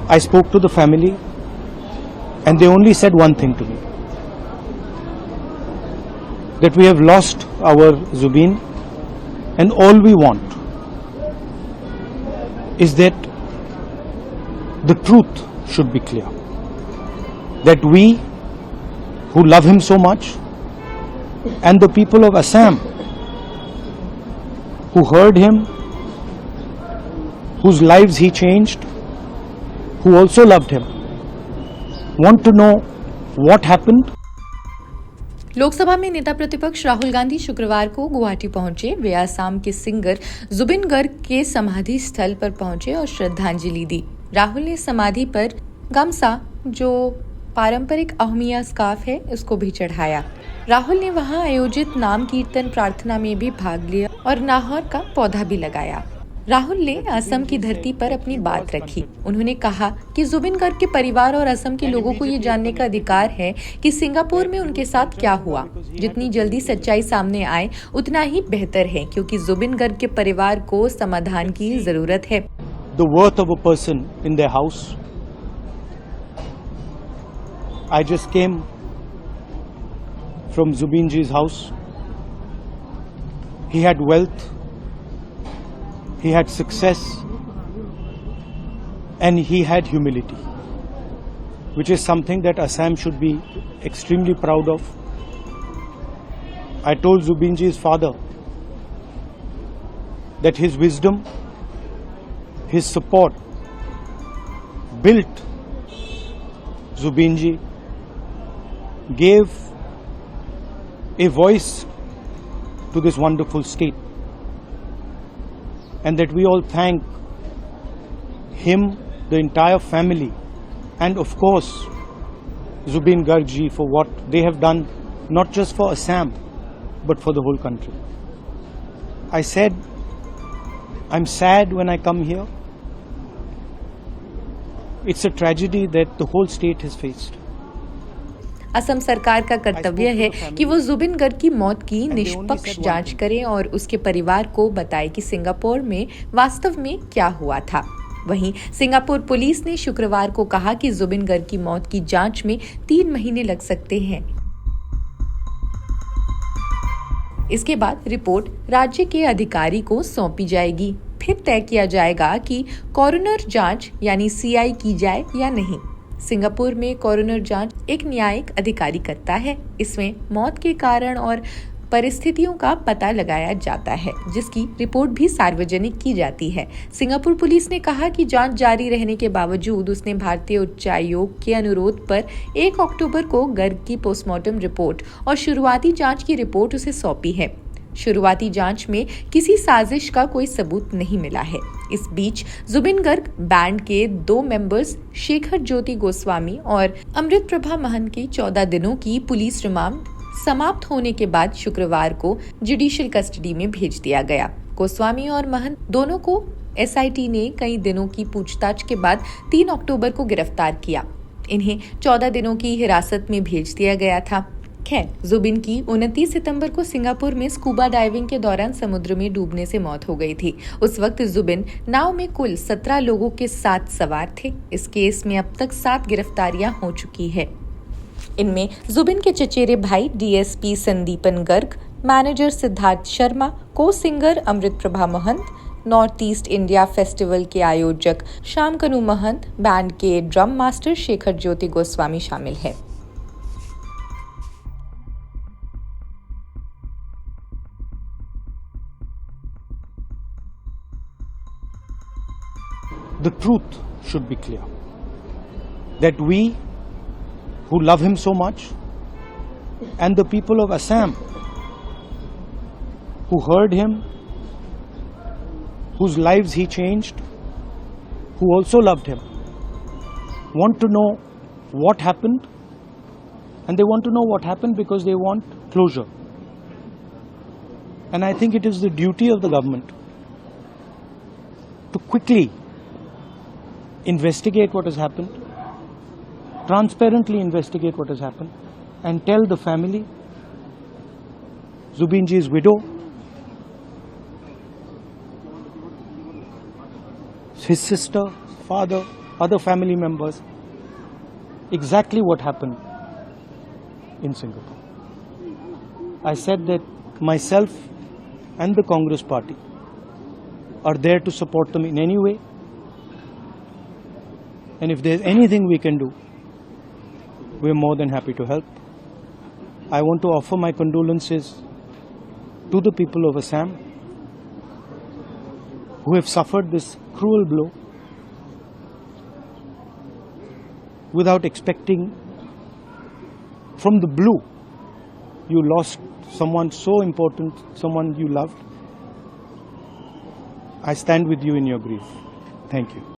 I spoke to the family and they only said one thing to me, that we have lost our Zubeen and all we want is that the truth should be clear, that we who love him so much and the people of Assam who heard him, whose lives he changed, who also loved him, want to know what happened. Lok Sabha में नेता प्रतिपक्ष राहुल गांधी शुक्रवार को गुवाहाटी पहुंचे। वे असम के singer Zubin Garg के समाधि स्थल पर पहुंचे और श्रद्धांजलि दी। राहुल ने समाधि पर गमछा, जो पारंपरिक अहमिया स्कार्फ है, उसको भी चढ़ाया। राहुल ने वहां आयोजित नाम कीर्तन प्रार्थना में भी भाग लिया और नाहर का पौधा भी लगाया। राहुल ने असम की धरती पर अपनी बात रखी। उन्होंने कहा कि जुबिन गर्ग के परिवार और असम के लोगों को ये जानने का अधिकार है कि सिंगापुर में उनके साथ क्या हुआ। जितनी जल्दी सच्चाई सामने आए उतना ही बेहतर है, क्योंकि जुबिन गर्ग के परिवार को समाधान की जरूरत है। The worth of a person in their house. I just came from Zubeen ji's house. He had wealth, he had success, and he had humility, which is something that Assam should be extremely proud of. I told Zubeen ji's father that his wisdom, his support built Zubeen ji, gave a voice to this wonderful state, and that we all thank him, the entire family, and of course Zubeen Garg ji for what they have done, not just for Assam but for the whole country. I said, I'm sad when I come here. It's a tragedy that the whole state has faced. Assam सरकार का कर्तव्य है कि वो जुबिन गर्ग की मौत की निष्पक्ष जांच करे और उसके परिवार को बताए कि सिंगापुर में वास्तव में क्या हुआ था। वहीं सिंगापुर पुलिस ने शुक्रवार को कहा कि जुबिन गर्ग की मौत की जांच में 3 महीने लग सकते हैं। इसके बाद रिपोर्ट राज्य के अधिकारी को सौंपी जाएगी। फिर तय किया जाएगा कि कोरोनर जांच यानी सीआई की जाए या नहीं। सिंगापुर में कोरोनर जांच एक न्यायिक अधिकारी करता है। इसमें मौत के कारण और परिस्थितियों का पता लगाया जाता है, जिसकी रिपोर्ट भी सार्वजनिक की जाती है। सिंगापुर पुलिस ने कहा कि जांच जारी रहने के बावजूद उसने भारतीय उच्चायोग के अनुरोध पर 1 अक्टूबर को गर्ग की पोस्टमार्टम रिपोर्ट और शुरुआती जांच की रिपोर्ट उसे सौंपी है। शुरुआती जांच में किसी साजिश का कोई सबूत नहीं मिला है। इस बीच जुबिन गर्ग बैंड के 2 मेंबर्स शेखर ज्योति गोस्वामी और अमृत प्रभा महंत की 14 दिनों की पुलिस रिमांड समाप्त होने के बाद शुक्रवार को जुडिशियल कस्टडी में भेज दिया गया। गोस्वामी और महंत दोनों को एसआईटी ने कई दिनों की पूछताछ के बाद 3 अक्टूबर को गिरफ्तार किया। इन्हें 14 दिनों की हिरासत में भेज दिया गया था। खैर, जुबिन की 29 सितंबर को सिंगापुर में स्कूबा डाइविंग के दौरान समुद्र में डूबने से मौत हो गई थी। उस वक्त जुबिन नाव में कुल 17 लोगों के साथ सवार थे। इस केस में अब तक 7 गिरफ्तारियां हो चुकी है। इनमें जुबिन के चचेरे भाई डीएसपी संदीपन गर्ग, मैनेजर सिद्धार्थ शर्मा, को सिंगर अमृत प्रभा महंत, नॉर्थ ईस्ट इंडिया फेस्टिवल के आयोजक शामकनु महंत, बैंड के ड्रम मास्टर शेखर ज्योति गोस्वामी शामिल है। The truth should be clear, that we who love him so much and the people of Assam who heard him, whose lives he changed, who also loved him, want to know what happened, and they want to know what happened because they want closure. And I think it is the duty of the government to quickly investigate what has happened, transparently investigate what has happened, and tell the family, Zubeen ji's widow, his sister, father, other family members, exactly what happened in Singapore. I said that myself and the Congress Party are there to support them in any way, and if there's anything we can do, we're more than happy to help. I want to offer my condolences to the people of Assam who have suffered this cruel blow without expecting. From the blue, you lost someone so important, someone you loved. I stand with you in your grief. Thank you.